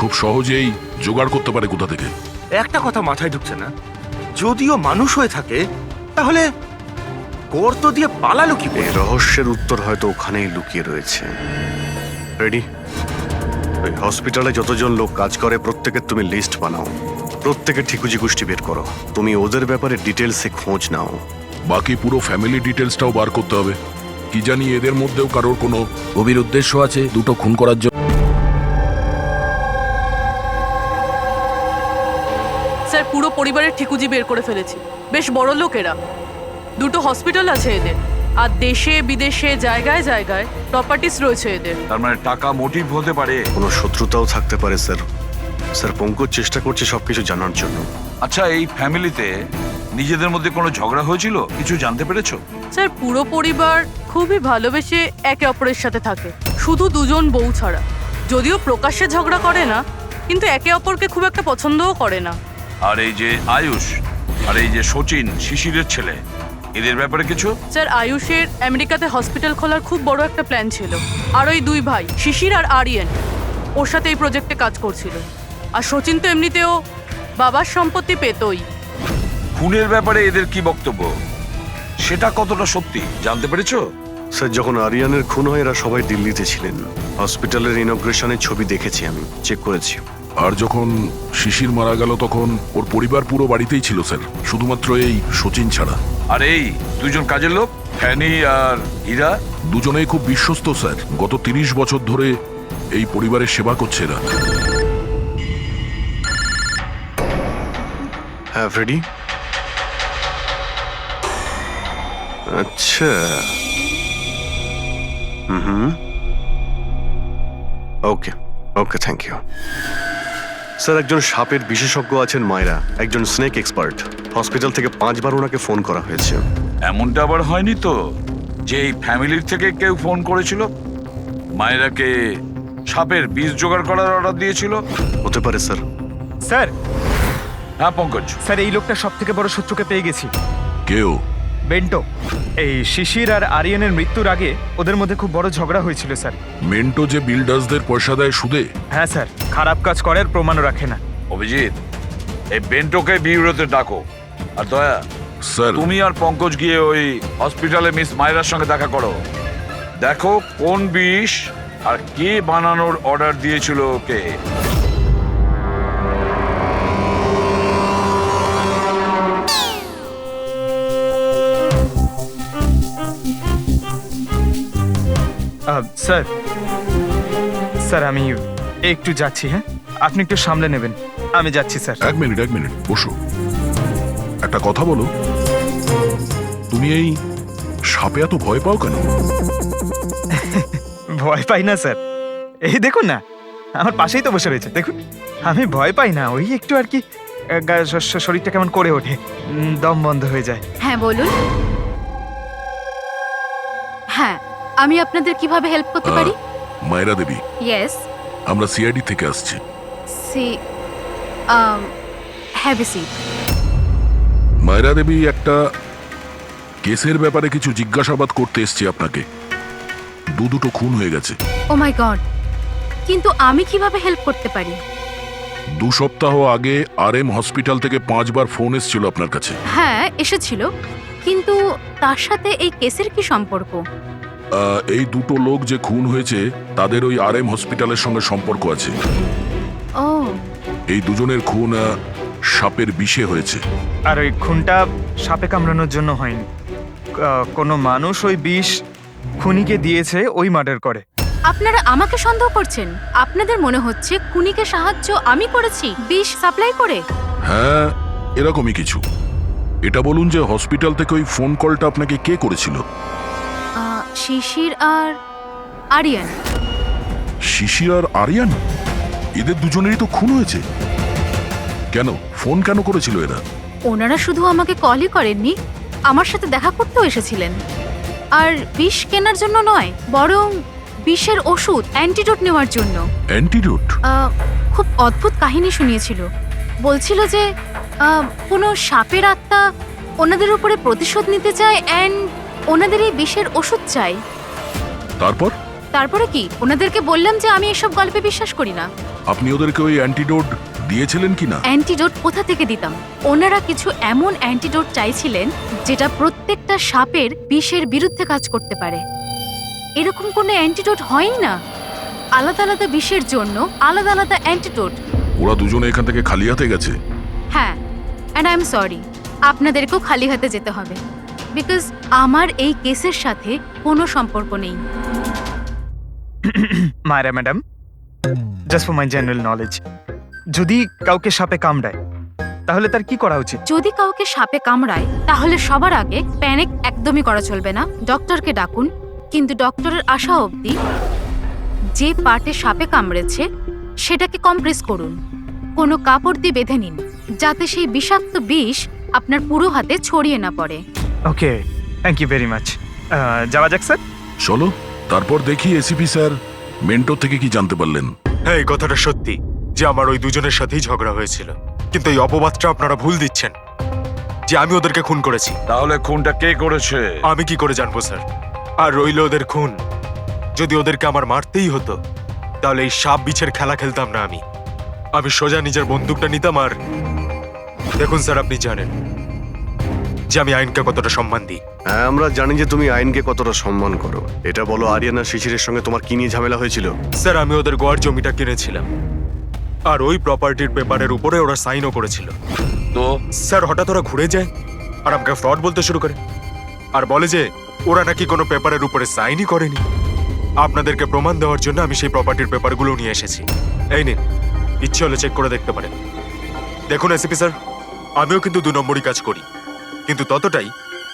খুব সহজেই জোগাড় করতে পারে কোথা থেকে। একটা কথা মাথায় ঢুকছে না, যদিও মানুষ হয়ে থাকে তাহলে গর্ত দিয়ে পালালো কি করে? এই রহস্যের উত্তর হয়তো ওখানেই লুকিয়ে রয়েছে। রেডি? ওই হসপিটালে যতজন লোক কাজ করে প্রত্যেকের তুমি লিস্ট বানাও, প্রত্যেকের ঠিকুজি গোষ্ঠী বের করো। তুমি ওদের ব্যাপারে ডিটেলসে খোঁজ নাও। বাকি পুরো ফ্যামিলি ডিটেলসটাও বার করতে হবে। কি জানি এদের মধ্যেও কারোর কোনো গভীর উদ্দেশ্য আছে দুটো খুন করার জন্য। স্যার, পুরো পরিবারের ঠিকুজি বের করে ফেলেছি। বেশ বড় লোক এরা। দুটো হসপিটাল আছে এদের, আর দেশে বিদেশে জায়গায় জায়গায় প্রপার্টিস রয়েছে এদের। তার মানে টাকা মোটিভ হতে পারে। কোনো শত্রুতাও থাকতে পারে স্যার। স্যার, পঙ্কজ চেষ্টা করছে সবকিছু জানার জন্য। আচ্ছা, এই ফ্যামিলিতে নিজেদের মধ্যে কোনো ঝগড়া হয়েছিল? কিছু জানতে পেরেছো? স্যার, পুরো পরিবার খুবই ভালোবেসে একে অপরের সাথে থাকে, শুধু দুজন বউ ছাড়া। যদিও প্রকাশ্যে ঝগড়া করে না, কিন্তু একে অপরকে খুব একটা পছন্দও করে না। আর এই যে আয়ুষ আর এই যে সচিন, শিশিরের ছেলে, এদের ব্যাপারে কিছু? স্যার, আয়ুষের আমেরিকাতে হসপিটাল খোলার খুব বড় একটা প্ল্যান ছিল। আর ওই দুই ভাই শিশির আর আরিয়ান ওর সাথে এই প্রজেক্টে কাজ করছিল। আর সচিন তো এমনিতেও বাবার সম্পত্তি পেতই। খুনের ব্যাপারে এদের কি বক্তব্য, সেটা কতটা সত্যি জানতে পেরেছো? স্যার, যখন আরিয়ানের খুন হয় এরা সবাই দিল্লিতে ছিলেন। হসপিটালের ইনগ্রেশনের ছবি দেখেছি, আমি চেক করেছি। আর যখন শিশির মারা গেল তখন ওর পরিবার পুরো বাড়িতেই ছিল স্যার, শুধুমাত্র এই সচিন ছাড়া। আর এই দুজন কাজের লোক, ফ্যানি আর হীরা, দুজনেই খুব বিশ্বস্ত স্যার। গত 30 বছর ধরে এই পরিবারের সেবা করছে এরা। হ্যাঁ ফ্রেডি। আচ্ছা, ওকে ওকে, থ্যাংক ইউ স্যার। একজন সাপের বিশেষজ্ঞ আছেন মায়রা, একজন স্নেক এক্সপার্ট। হসপিটাল থেকে 5 বার ওনাকে ফোন করা হয়েছে। এমনটা আবার হয়নি তো যে এই ফ্যামিলির থেকে কেউ ফোন করেছিল মায়েরাকে সাপের বিষ জোগাড় করার অর্ডার দিয়েছিল? হতে পারে স্যার। স্যার, হ্যাঁ পঙ্কজ। স্যার এই লোকটা সব থেকে বড় শত্রুকে পেয়ে গেছি। কেউ? বেন্টো। এই শিশির আর আরিয়ানের মৃত্যুর আগে ওদের মধ্যে খুব বড় ঝগড়া হয়েছিল স্যার। মেন্টো যে বিল্ডার্সদের পয়সা দেয় সুদে? হ্যাঁ স্যার, খারাপ কাজ করার প্রমাণও রাখে না। অভিজিৎ, এই বেন্টোকে বিউরোতে ডাকো। আর দয়া, স্যার তুমি আর পঙ্কজ গিয়ে ওই হসপিটালে মিস মায়রার সঙ্গে দেখা করো। দেখো কোন বিষ আর কে বানানোর অর্ডার দিয়েছিল ওকে। স্যার স্যার আমি একটু যাচ্ছি। হ্যাঁ, আপনি একটু সামলে নেবেন। আমি যাচ্ছি স্যার। এক মিনিট বসো। একটা কথা বলো, তুমি এই সাপে এত ভয় পাও কেন? ভয় পাই না স্যার, এই দেখুন না, আমার পাশেই তো বসে রয়েছে, দেখুন। আমি ভয় পাই না, ওই একটু আর কি শরীরটা কেমন করে ওঠে, দম বন্ধ হয়ে যায়। হ্যাঁ বলুন। হ্যাঁ, আমি আপনাদের কিভাবে হেল্প করতে পারি? মায়রা দেবী, ইয়েস। আমরা সিআইডি থেকে আসছি। See have a seat. Myra Devi, একটা কেসের ব্যাপারে কিছু জিজ্ঞাসাবাদ করতে এসছি আপনাকে। দুটো খুন হয়ে গেছে। ও মাই গড, কিন্তু আমি কিভাবে হেল্প করতে পারি? 2 সপ্তাহ আগে RM হসপিটাল থেকে 5 বার ফোন এসেছিল আপনার কাছে। হ্যাঁ এসেছিল, কিন্তু তার সাথে এই কেসের কি সম্পর্ক? এই দুটো লোক যে খুন হয়েছে তাদের ওই RM হসপিটালের সঙ্গে সম্পর্ক আছে। ও, এই দুজনের খুন সাপের বিষে হয়েছে। আর ওই খুনটা সাপে কামড়ানোর জন্য হয়নি, কোনো মানুষ ওই বিষ খুনিকে দিয়েছে ওই মার্ডার করে। আপনারা আমাকে সন্দেহ করছেন? আপনাদের মনে হচ্ছে খুনিকে সাহায্য আমি করেছি বিষ সাপ্লাই করে? হ্যাঁ, এরকমই কিছু। এটা বলুন যে হসপিটাল থেকে ওই ফোন কলটা আপনাকে কে করেছিল? শিশির আর আরিয়ান। শিশির আর আরিয়ান? এদের দুজনেরই তো খুন হয়েছে। কেন ফোন কেন করেছিল এরা? ওনারা শুধু আমাকে কলই করেননি, আমার সাথে দেখা করতেও এসেছিলেন। আর বিষ কেনার জন্য নয়, বরং বিষের ওষুধ অ্যান্টিডোট নেওয়ার জন্য। অ্যান্টিডোট? খুব অদ্ভুত কাহিনী শুনিয়েছিল। বলছিল যে কোনো সাপের আত্মা ওনাদের উপরে প্রতিশোধ নিতে চায় অ্যান্ড ওনাদের এই বিষের ওষুধ চাই। তারপরে কি? ওনাদেরকে বললাম যে আমি এসব গল্পে বিশ্বাস করি না। আপনি ওদেরকে ওই অ্যান্টিডোট দিয়েছিলেন কি না? অ্যান্টিডোট কোথা থেকে দিতাম? ওনারা কিছু এমন অ্যান্টিডোট চাইছিলেন যেটা প্রত্যেকটা সাপের বিষের বিরুদ্ধে কাজ করতে পারে। এরকম কোনো অ্যান্টিডোট হয়ই না। আলাদা আলাদা বিষের জন্য আলাদা আলাদা অ্যান্টিডোট। ওরা দুজনে এখান থেকে খালি হাতে গেছে? হ্যাঁ, অ্যান্ড আই এম সরি, আপনাদেরকেও খালি হাতে যেতে হবে, বিকজ আমার এই কেসের সাথে কোনো সম্পর্ক নেই। Myra madam, just for my general knowledge, যদি কাউকে সাপে কামড়ায় তাহলে তার কি করা উচিত? যদি কাউকে সাপে কামড়ায় তাহলে সবার আগে প্যানিক একদমই করা চলবে না। ডক্টরকে ডাকুন, কিন্তু ডক্টরের আসা অবধি যে পার্টে সাপে কামড়েছে সেটাকে কম্প্রেস করুন, কোনো কাপড় দিয়ে বেঁধে নিন, যাতে সেই বিষাক্ত বিষ আপনার পুরো হাতে ছড়িয়ে না পড়ে। ওকে, থ্যাংক ইউ ভেরি মাচ। যাওয়া যাক স্যার। চলো, তারপর দেখি এসিপি স্যার মেন্টর থেকে কি জানতে পারলেন। হ্যাঁ, এই কথাটা সত্যি যে আমার ওই দুজনের সাথেই ঝগড়া হয়েছিল, কিন্তু এই অপবাদটা আপনারা ভুল দিচ্ছেন যে আমি ওদেরকে খুন করেছি। তাহলে খুনটা কে করেছে? আমি কি করে জানবো স্যার? আর রইল ওদের খুন, যদি ওদেরকে আমার মারতেই হতো তাহলে এই সাপ বিছের খেলা খেলতাম না। আমি সোজা নিজের বন্দুকটা নিতাম। আর দেখুন স্যার, আপনি জানেন যে আমি আইনকে কতটা সম্মান দিই। হ্যাঁ, আমরা জানি যে তুমি আইনকে কতটা সম্মান করো। এটা বলো, আরিয়ানা শিশিরের সঙ্গে তোমার কি নিয়ে ঝামেলা হয়েছিল? স্যার, আমি ওদের গোয়ার জমিটা কিনেছিলাম, আর ওই প্রপার্টির পেপারের উপরে ওরা সাইনও করেছিল। তো স্যার, হঠাৎ ওরা ঘুরে যায় আর আমাকে ফ্রড বলতে শুরু করে, আর বলে যে ওরা নাকি কোনো পেপারের উপরে সাইনই করেনি। আপনাদেরকে প্রমাণ দেওয়ার জন্য আমি সেই প্রপার্টির পেপারগুলো নিয়ে এসেছি। এই নিন, ইচ্ছে হলে চেক করে দেখতে পারেন। দেখুন এসিপি স্যার, আমিও কিন্তু 2 নম্বরই কাজ করি, কিন্তু ততটাই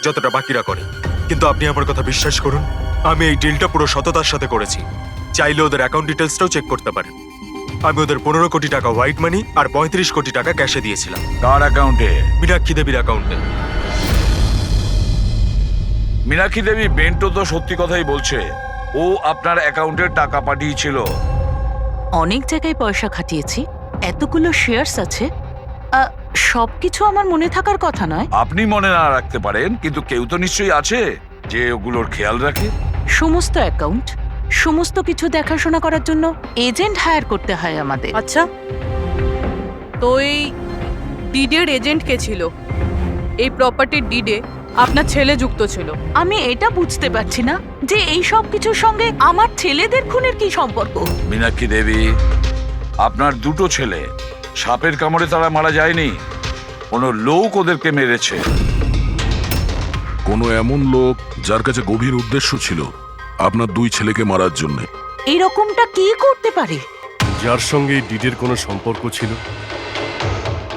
যতটা বাকিরা করে। কিন্তু আপনি আমার কথা বিশ্বাস করুন, আমি এই ডিলটা পুরো সততার সাথে করেছি। চাইলে ওদের অ্যাকাউন্ট ডিটেলসটাও চেক করতে পারেন। আমি ওদের 15 কোটি টাকা হোয়াইট মানি আর 35 কোটি টাকা ক্যাশে দিয়েছিলাম। কার অ্যাকাউন্টে? মীনাক্ষী দেবীর অ্যাকাউন্টে। মীনাক্ষী দেবী বেন্টো তো সত্যি কথাই বলছে, ও আপনার অ্যাকাউন্টে টাকা পাঠিয়েছিল। অনেক জায়গায় পয়সা খাটিয়েছি, এতগুলো শেয়ারস আছে, সবকিছু আমার মনে থাকার কথা নয়। আপনি মনে না রাখতে পারেন, কিন্তু কেউ তো নিশ্চয়ই আছে যে ওগুলোর খেয়াল রাখে? সমস্ত অ্যাকাউন্ট, সমস্ত কিছু দেখাশোনা করার জন্য এজেন্ট হায়ার করতে হয় আমাদের। আচ্ছা, তো এই ডিডের এজেন্ট কে ছিল? এই প্রপার্টির ডিডে আপনার ছেলে যুক্ত ছিল। আমি এটা বুঝতে পারছি না যে এই সব কিছুর সঙ্গে আমার ছেলেদের খুনের কি সম্পর্ক। মীনাক্ষী দেবী, আপনার দুটো ছেলে সাপের কামড়ে তারা মারা যায়নি, কোনো লোক ওদেরকে মেরেছে। কোনো এমন লোক যার কাছে গভীর উদ্দেশ্য ছিল আপনার দুই ছেলেকে মারার জন্য। এরকমটা কি করতে পারে? যার সঙ্গে এই ডিডের কোনো সম্পর্ক ছিল।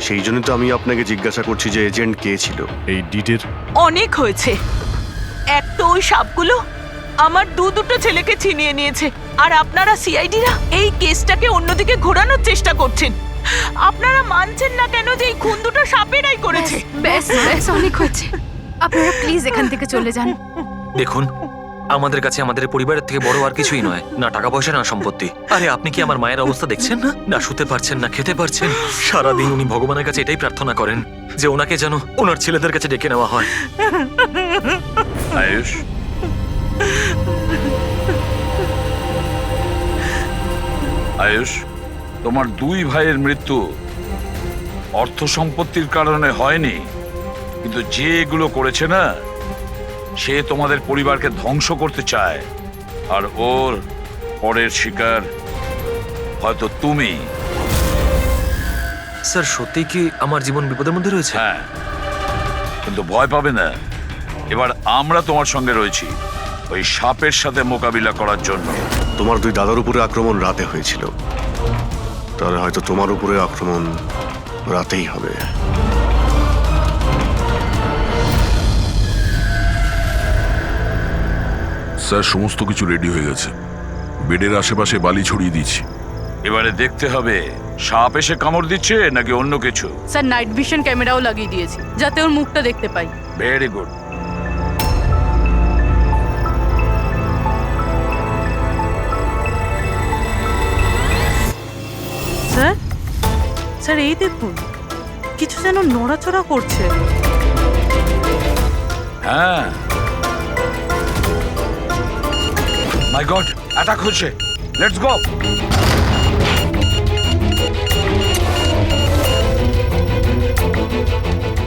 সেই জন্য তো আমি আপনাকে জিজ্ঞাসা করছি যে এজেন্ট কে ছিল এই ডিডের। অনেক হয়েছে। এক তো ওই সাপগুলো আমার দুটো ছেলেকে ছিনিয়ে নিয়েছে, আর আপনারা সিআইডিরা এই কেসটাকে অন্যদিকে ঘোরানোর চেষ্টা করছেন। আপনারা মানছেন না কেন যে এই খুন দুটো সাপেরাই করেছে? ব্যাস ব্যাস, অনেক হচ্ছে। আপনারা প্লিজ এখান থেকে চলে যান। দেখুন, আমাদের কাছে আমাদের পরিবারের থেকে বড় আর কিছুই নয়, না টাকা পয়সা না সম্পত্তি। আরে আপনি কি আমার মায়ের অবস্থা দেখছেন না? না শুতে পারছেন না খেতে পারছেন। সারাদিন উনি ভগবানের কাছে এটাই প্রার্থনা করেন যে ওনাকে যেন ওনার ছেলেদের কাছে ডেকে নেওয়া হয়। আয়ুষ, আয়ুষ, তোমার দুই ভাইয়ের মৃত্যু অর্থ সম্পত্তির কারণে হয়নি, কিন্তু যে এগুলো করেছে না, সে তোমাদের পরিবারকে ধ্বংস করতে চায়, আর ওর পরের শিকার হয়তো তুমি। স্যার, সত্যি কি আমার জীবন বিপদের মধ্যে রয়েছে? হ্যাঁ, কিন্তু ভয় পাবে না। এবার আমরা তোমার সঙ্গে রয়েছি ওই সাপের সাথে মোকাবিলা করার জন্য। তোমার দুই দাদার উপরে আক্রমণ রাতে হয়েছিল, তাহলে হয়তো তোমার উপরে আক্রমণ রাতেই হবে। স্যার, সমস্ত কিছু রেডি হয়ে গেছে। বেডের আশেপাশে বালি ছড়িয়ে দিচ্ছি। এবারে দেখতে হবে সাপ এসে কামড় দিচ্ছে নাকি অন্য কিছু। স্যার, নাইট ভিশন ক্যামেরাও লাগিয়ে দিয়েছি যাতে ওর মুখটা দেখতে পাই। Very good. স্যার, স্যার এই দেখুন, কিছু যেন নড়াচড়া করছে। হ্যাঁ, মাই গড, অ্যাটাক হচ্ছে। Let's go.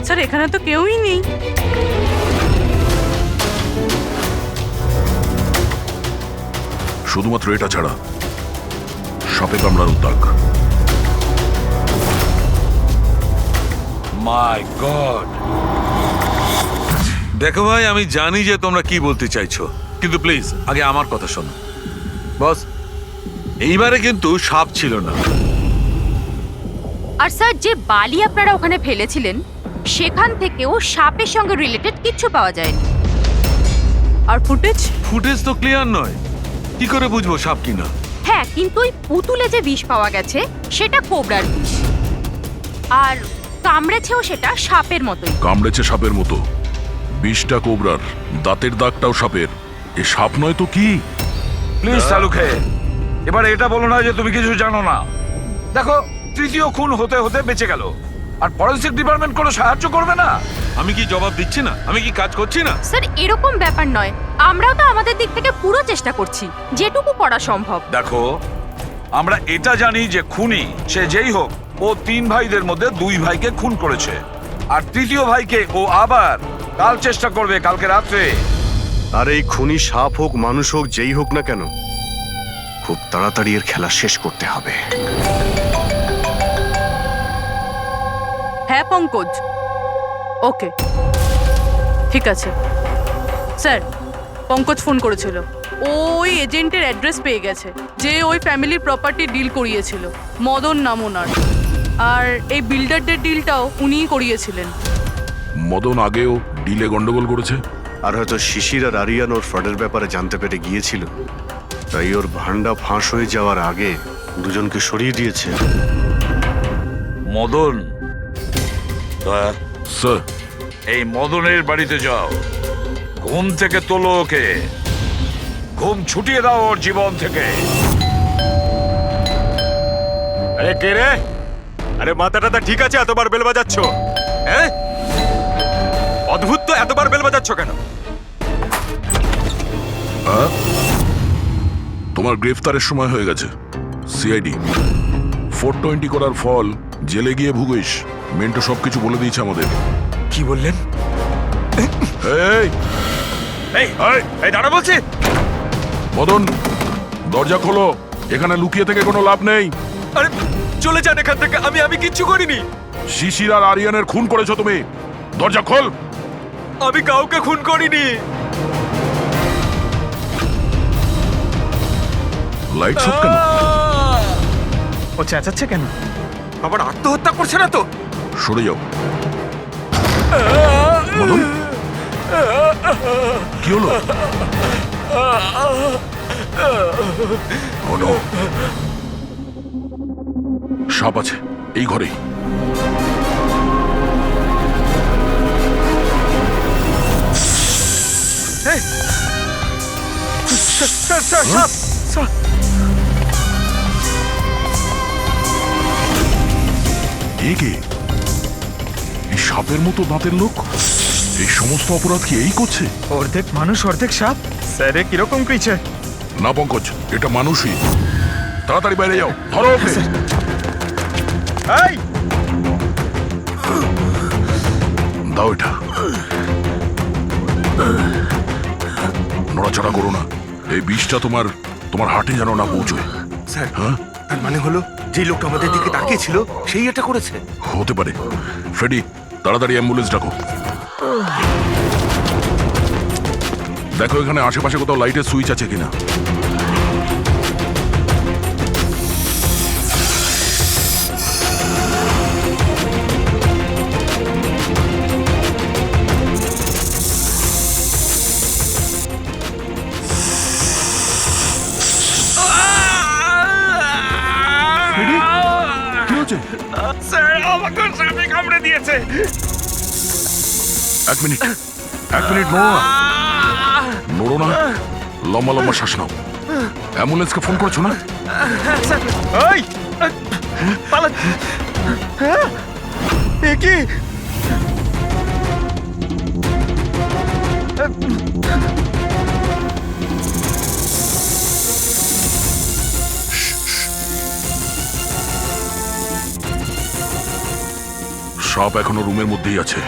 স্যার, এখানে তো কেউই নেই। শুধুমাত্র এটা ছাড়া সাপে কামড়ানোর দাগ। মাই গড। দেখো ভাই, আমি জানি যে তোমরা কি বলতে চাইছো, কিন্তু প্লিজ আগে আমার কথা শোনো। বস, এইবারে কিন্তু সাপ ছিল না। আর স্যার, যে বালি আপনারা ওখানে ফেলেছিলেন সেখান থেকেও সাপের সঙ্গে রিলেটেড কিছু পাওয়া যায়নি। আর ফুটেজ তো ক্লিয়ার নয়, কি করে বুঝবো সাপ কিনা? হ্যাঁ, কিন্তু ওই পুতুলে যে বিষ পাওয়া গেছে সেটা কোবরার বিষ, আর কামড়েছেও সেটা সাপের মতোই। কামড়েছে সাপের মতো, বিষটা কোবরার, দাঁতের দাগটাও সাপের। এ সাপ নয় তো কি? প্লিজ শালুখে, এবার এটা বলো না যে তুমি কিছু জানো না। দেখো, তৃতীয় খুন হতে হতে বেঁচে গেল, আর ফরেনসিক ডিপার্টমেন্ট কোনো সাহায্য করবে না। আমি কি জবাব দিচ্ছি না? আমি কি কাজ করছি না? স্যার, এরকম ব্যাপার নয়, আমরাও তো আমাদের দিক থেকে পুরো চেষ্টা করছি যেটুকু করা সম্ভব। দেখো, আমরা এটা জানি যে খুনি সে যেই হোক, ও তিন ভাইদের মধ্যে দুই ভাইকে খুন করেছে, আর তৃতীয় ভাইকে ও আবার কাল চেষ্টা করবে, কালকে রাত্রে। আর এই খুনি সাপ হোক মানুষ হোক যেই হোক না কেন, খুব তাড়াতাড়ি এর খেলা শেষ করতে হবে। হ্যাঁ পঙ্কজ, ওকে, ঠিক আছে। স্যার, পঙ্কজ ফোন করেছিল, ওই এজেন্টের অ্যাড্রেস পেয়ে গেছে যে ওই ফ্যামিলির প্রপার্টি ডিল করিয়েছিল। মদন নাম ওনার, আর এই বিল্ডারদের ডিলটাও উনিই করিয়েছিলেন। মদন আগেও ডিলে গন্ডগোল করেছে, আর হয়তো শিশির আর আরিয়ান ওর ফ্রডের ব্যাপারে জানতে পেরে গিয়েছিল, তাই ওর ভান্ডা ফাঁস হয়ে যাওয়ার আগে দুজনকে সরিয়ে দিয়েছে। মদন, স্যার, এই মদনের বাড়িতে যাও, ঘুম থেকে তোলো ওকে, ঘুম ছুটিয়ে দাও ওর জীবন থেকে। আরে কে রে? আরে মাথাটা ঠিক আছে, এতবার বেল বাজাচ্ছ? হ্যাঁ, অদ্ভুত তো, এতবার বেল বাজাচ্ছ কেন? হ্যাঁ, তোমার গ্রেফতারের সময় হয়ে গেছে। সিআইডি 420 করার ফল জেলে গিয়ে ভুগিস। মেন্টো সবকিছু বলে দিয়েছে আমাদের। কি বললেন? এই এই এই দাঁড়া বলছি। মদন, দরজা খোলো। এখানে লুকিয়ে থেকে কোনো লাভ নেই। আরে চলে যান এখান থেকে, আমি কিচ্ছু করিনি। শিশির আর আরিয়ানের খুন করেছো তুমি। দরজা খোল। আমি কাউকে খুন করিনি। লাইট সব কেন? ও চেঁচাচ্ছে কেন? আবার আত্মহত্যা করছে না তো? সরে যাও। মদন, কি হলো? Oh no! সাপ আছে এই ঘরেই। কে? এই সাপের মতো দাঁতের লোক এই সমস্ত অপরাধ কি এই করছে? অর্ধেক মানুষ অর্ধেক সাপ। স্যার কিরকম ক্রিচার? না পঙ্কজ, এটা মানুষই। তাড়াতাড়ি বাইরে যাও, ধরো ওকে। এই দাও এটা। নড়াচড়া করো না। এই বিষটা তোমার হার্টে যেন না পৌঁছয়। স্যার, হ্যাঁ, তার মানে হলো যে লোকটা আমাদের দিকে তাকিয়েছিল সেই এটা করেছে। হতে পারে। ফ্রেডি, তাড়াতাড়ি অ্যাম্বুলেন্স ডাকো। দেখো এখানে আশেপাশে কোথাও লাইটের সুইচ আছে কিনা। কি হচ্ছে? স্যার, আমাকে সাপে কামড়ে দিয়েছে। এক মিনিট নড়ো না। লম্বা লম্বা শ্বাস নাও। অ্যাম্বুলেন্সকে ফোন করেছো না? এই পালা। হ্যাঁ, এ কি? সাপ এখনো রুমের মধ্যেই আছে।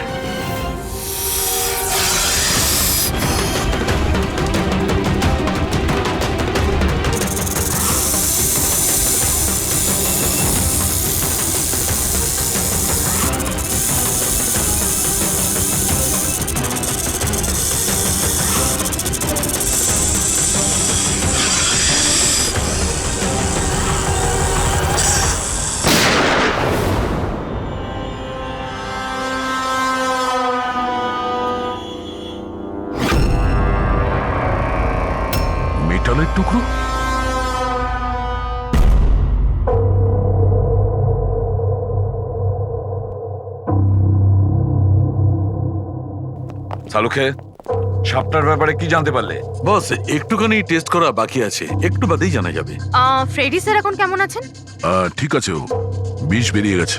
মেটালের টুকরো? সালুখে, সাপটার ব্যাপারে কি জানতে পারলে? বস, একটুখানি টেস্ট করা বাকি আছে, একটু বাদেই জানা যাবে। ফ্রেডি স্যার এখন কেমন আছেন? ঠিক আছে, ও বিষ বেরিয়ে গেছে।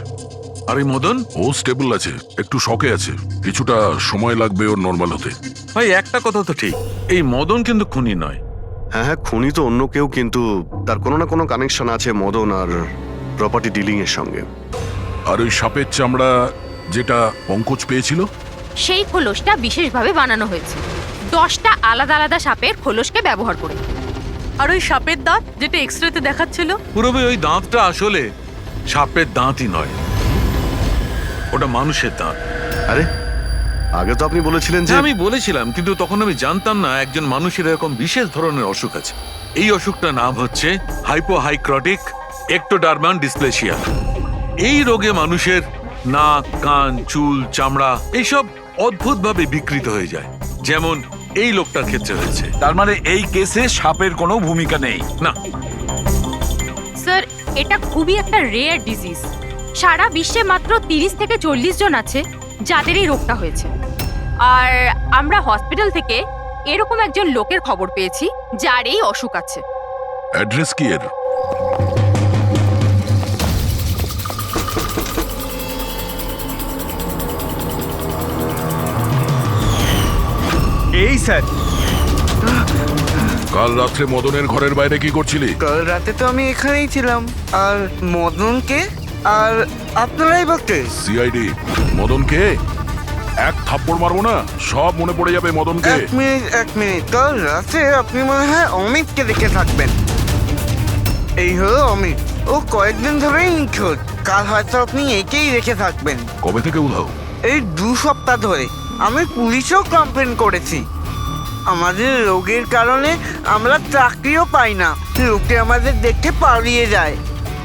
আর এই মদন? ও স্টেবল আছে, একটু শকে আছে। কিছুটা সময় লাগবে ওর নর্মাল হতে। ভাই, একটা কথা তো ঠিক, এই মদন কিন্তু খুনি নয়। হ্যাঁ, খুনি তো অন্য কেউ, কিন্তু তার কোনো না কোনো কানেকশন আছে মদন আর প্রপার্টি ডিলিং এর সঙ্গে। আর ওই সাপের চামড়া যেটা পঙ্কজ পেয়েছিল, সেই খোলসটা বিশেষভাবে বানানো হয়েছে 10টা আলাদা আলাদা সাপের খোলসকে ব্যবহার করে। আর ওই সাপের দাঁত যেটা এক্সরেতে দেখাচ্ছিল, পুরোপুরি ওই দাঁতটা আসলে সাপের দাঁতই নয়, ওটা মানুষের দাঁত। আরে আগে তো আপনি বলেছিলেন যে আমি বলেছিলাম, কিন্তু তখন আমি জানতাম না একজন মানুষের এরকম বিশেষ ধরনের অসুখ আছে। এই অসুখটার নাম হচ্ছে হাইপোহাইক্রটিক একটোডার্মান ডিসপ্লেসিয়া। এই রোগে মানুষের নাক, কান, চুল, চামড়া এইসব অদ্ভুতভাবে বিকৃত হয়ে যায়, যেমন এই লোকটার ক্ষেত্রে হয়েছে। তার মানে এই কেসে সাপের কোনো ভূমিকা নেই? না স্যার, এটা খুবই একটা রেয়ার ডিজিজ। সারা বিশ্বে মাত্র 30 থেকে 40 জন আছে যাদের এই রোগটা হয়েছে। আর আমরা হসপিটাল থেকে এরকম একজন লোকের খবর পেয়েছি যার এই অসুখ আছে। অ্যাড্রেস কি এর? এই স্যার, কাল রাত্রে মদনের ঘরের বাইরে কি করছিলি? কাল রাতে তো আমি এখানেই ছিলাম। আর মদনকে আর আপনারাই বলতে সিআইডি মদনকে এক থাপ্পড় মারবো না, সব মনে পড়ে যাবে মদনকে। এক মিনিট কাল রাতে আপনি মনে হয় অমিতকে দেখে থাকবেন। এই হলো অমিত, ও কয়েকদিন ধরেই নিখোঁজ। কাল হয়তো আপনি একেই রেখে থাকবেন। কবে থেকে উধাও? এই 2 সপ্তাহ ধরে। আমি পুলিশেও কমপ্লেন করেছি। আমাদের রোগের কারণে আমরা চাকরিও পাই না, লোকে আমাদের দেখে পালিয়ে যায়,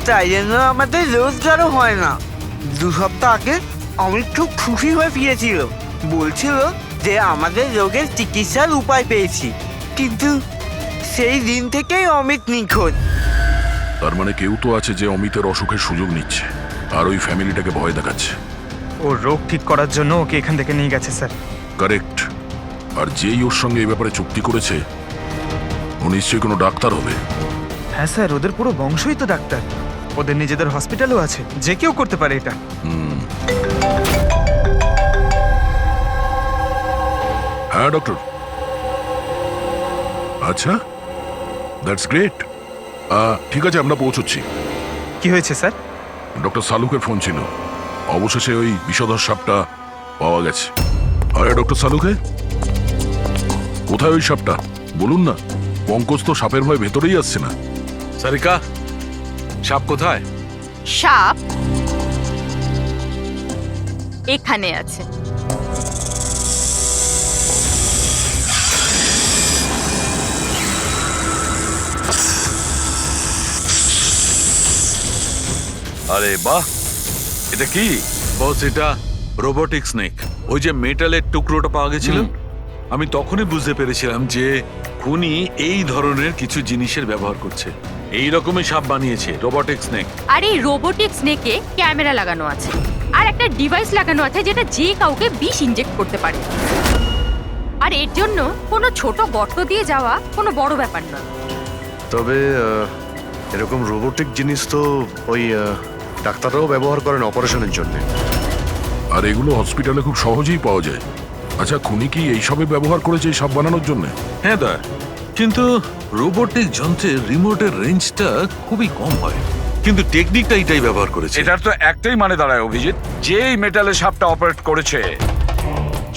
তাই জন্য আমাদের রোজগারও হয় না। 2 সপ্তাহ আগে অমিত খুব খুশি হয়ে ফিরেছিল, বলছিল যে আমাদের রোগের চিকিৎসার উপায় পেয়েছি। কিন্তু সেই দিন থেকেই অমিত নিখোঁজ। তার মানে কেউ তো আছে যে অমিতের অসুখের সুযোগ নিচ্ছে আর ওই ফ্যামিলিটাকে ভয় দেখাচ্ছে। ও রোগ ঠিক করার জন্য ওকে এখান থেকে নিয়ে গেছে স্যার। কারেক্ট। আর যেই ওর সঙ্গে এই ব্যাপারে চুক্তি করেছে ও নিশ্চয়ই কোনো ডাক্তার হবে। হ্যাঁ স্যার, ওদের পুরো বংশই তো ডাক্তার, ওদের নিজেদের হসপিটালও আছে, যে কেউ করতে পারে এটা। হ্যাঁ ডক্টর। আচ্ছা, দ্যাটস গ্রেট। ঠিক আছে, আমরা পৌঁছচ্ছি। কি হয়েছে স্যার? ডক্টর সালুকের ফোন ছিল, অবশেষে ওই বিষধর সাপটা পাওয়া গেছে। আরে ডক্টর সালুকে, কোথায় ওই সাপটা বলুন না? পঙ্কজ তো সাপের ভয় ভেতরেই আসছে না। সারিকা, সাপ কোথায়? সাপ এখানে আছে। আরে বাহ, এটা কি? বস, এটা রোবোটিক স্নেক। ওই যে মেটালের টুকরোটা পাওয়া গেছিল, আমি তখনই বুঝতে পেরেছিলাম যে খুনি এই ধরনের কিছু জিনিসের ব্যবহার করছে। এই রকমই সাপ বানিয়েছে রোবোটিক স্নেক। আর এই রোবোটিক স্নেকে ক্যামেরা লাগানো আছে আর একটা ডিভাইস লাগানো আছে যেটা যে কাউকে বিষ ইনজেক্ট করতে পারে। আর এর জন্য কোনো ছোট গর্ত দিয়ে যাওয়া কোনো বড় ব্যাপার নয়। তবে এরকম রোবোটিক জিনিস তো ওই ডাক্তাররাও ব্যবহার করেন অপারেশনের জন্য। আর এগুলো হসপিটালে খুব সহজেই পাওয়া যায়। আচ্ছা, খুনি কি এইসবে ব্যবহার করেছে এই সাপ বানানোর জন্য? হ্যাঁ দা, কিন্তু রোবোটিক যন্ত্রের রিমোটের রেঞ্জটা খুবই কম হয়, কিন্তু টেকনিকটা এটাই ব্যবহার করেছে। এটার তো একটাই মানে দাঁড়ায় অভিজিৎ, যে এই মেটালের সাপটা অপারেট করেছে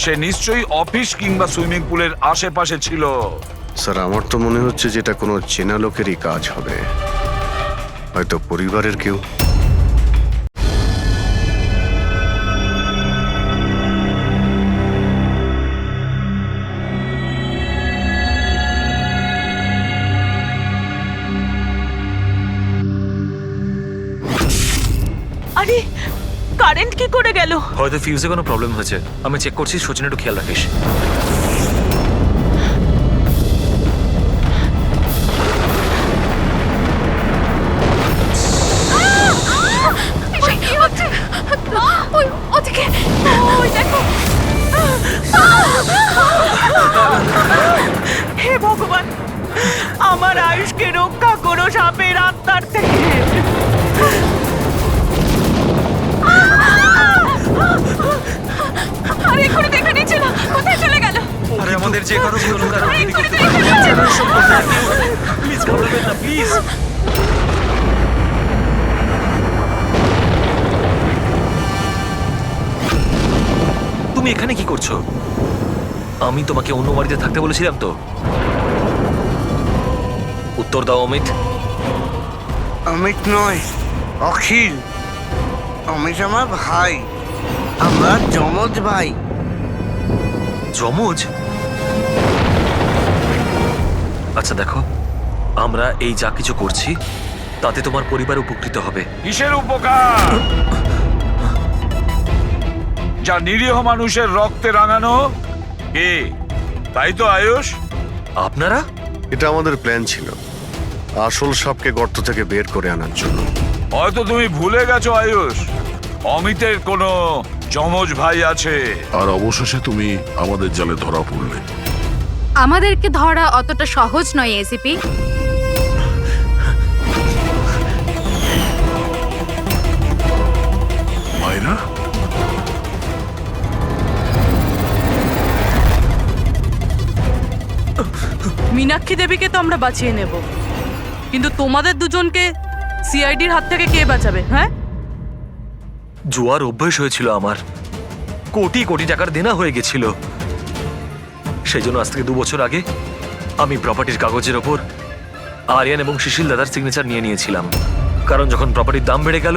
সে নিশ্চয়ই অফিস কিংবা সুইমিং পুলের আশেপাশে ছিল। স্যার, আমার তো মনে হচ্ছে যে এটা কোনো চেনা লোকেরই কাজ হবে, হয়তো পরিবারের কেউ। আরে কারেন্ট কি করে গেল? হয়তো ফিউজে কোনো প্রবলেম হয়েছে, আমি চেক করছি। সচিন, একটু খেয়াল রাখিস। হে ভগবান, আমার আয়ুষকে রক্ষা করো সাপের আত্মার থেকে। আরে এখনো দেখা নিচ্ছে না, কোথায় চলে গেল? আরে আমাদের যে কারো ভুল হলো, প্লিজ ঘাবড়াবেন না, প্লিজ। তুমি এখানে কি করছো? আমি তোমাকে অন্য বাড়িতে থাকতে বলেছিলাম তো। উত্তর দাও অমিত। অমিত নয়, অখিল। অমিত আমার ভাই, আমরা যমজ ভাই। যমজ? আচ্ছা দেখো, আমরা এই যা কিছু করছি তাতে তোমার পরিবার উপকৃত হবে। কিসের উপকার? যা নিরীহ মানুষের রক্তে রাঙানো। কে? তাই তো আয়ুষ? আপনারা? এটা আমাদের প্ল্যান ছিল, আসল সাপকে গর্ত থেকে বের করে আনার জন্য। হয়তো তুমি ভুলে গেছো আয়ুষ, অমিতের কোনো যমজ ভাই আছে। আর অবশেষে তুমি আমাদের জালে ধরা পড়লে। আমাদেরকে ধরা অতটা সহজ নয় এসিপি। মায়রা, মীনাক্ষী দেবীকে তো আমরা বাঁচিয়ে নেব, কিন্তু তোমাদের দুজনকে সিআইডির হাত থেকে কে বাঁচাবে? হ্যাঁ, জুয়ার অভ্যেস হয়েছিল আমার, কোটি কোটি টাকার দেনা হয়ে গেছিল। সেই জন্য আজ থেকে 2 বছর আগে আমি প্রপার্টির কাগজের ওপর আরিয়ান এবং সুশীল দাদার সিগনেচার নিয়ে নিয়েছিলাম। কারণ যখন প্রপার্টির দাম বেড়ে গেল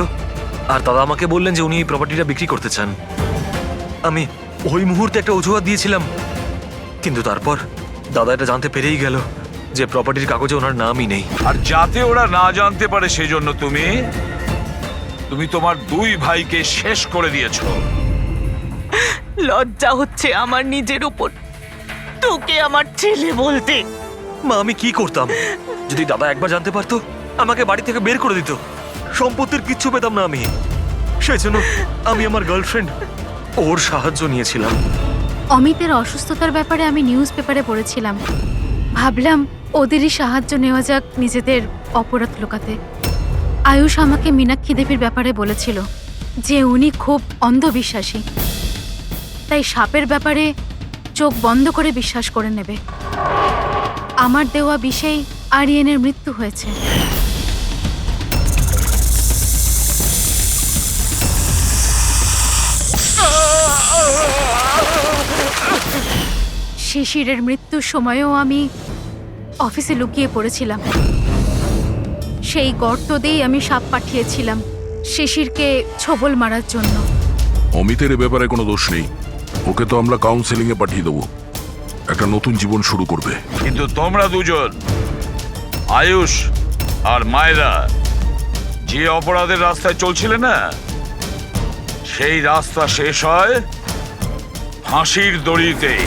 আর দাদা আমাকে বললেন যে উনি এই প্রপার্টিটা বিক্রি করতে চান, আমি ওই মুহূর্তে একটা অজুহাত দিয়েছিলাম। কিন্তু তারপর দাদা এটা জানতে পেরেই গেল যে প্রপার্টির কাগজে ওনার নামই নেই। আর যাতে ওরা না জানতে পারে সেই জন্য তুমি তোমার 2 ভাইকে শেষ করে দিয়েছো। লজ্জা হচ্ছে আমার নিজের উপর, তোকে আমার ছেলে বলতে। মা, আমি কি করতাম? যদি দাদা একবার জানতে পারতো, আমাকে বাড়ি থেকে বের করে দিত, সম্পত্তির কিচ্ছু পেতাম না আমি। সেই জন্য আমি আমার গার্লফ্রেন্ড ওর সাহায্য নিয়েছিলাম। অমিতের অসুস্থতার ব্যাপারে আমি নিউজ পেপারে পড়েছিলাম, ভাবলাম ওদেরই সাহায্য নেওয়া যাক নিজেদের অপরাধ লুকাতে। আয়ুষ আমাকে মীনাক্ষী দেবীর ব্যাপারে বলেছিল যে উনি খুব অন্ধবিশ্বাসী, তাই সাপের ব্যাপারে চোখ বন্ধ করে বিশ্বাস করে নেবে। আমার দেওয়া বিষেই আরিয়ানের মৃত্যু হয়েছে। শিশিরের মৃত্যুর সময়ও আমি অফিসে লুকিয়ে পড়েছিলাম। সেই গর্ত দিয়েই আমি সাপ পাঠিয়েছিলাম শিশিরকে ছোবল মারার জন্য। অমিতের এ ব্যাপারে কোনো দোষ নেই, ওকে তো আমরা কাউন্সেলিং এ পাঠিয়ে দেবো, একটা নতুন জীবন শুরু করবে। কিন্তু তোমরা দুজন, আয়ুষ আর মায়রা, যে অপরাধের রাস্তায় চলছিলে না, সেই রাস্তা শেষ হয় ফাঁসির দড়িতেই।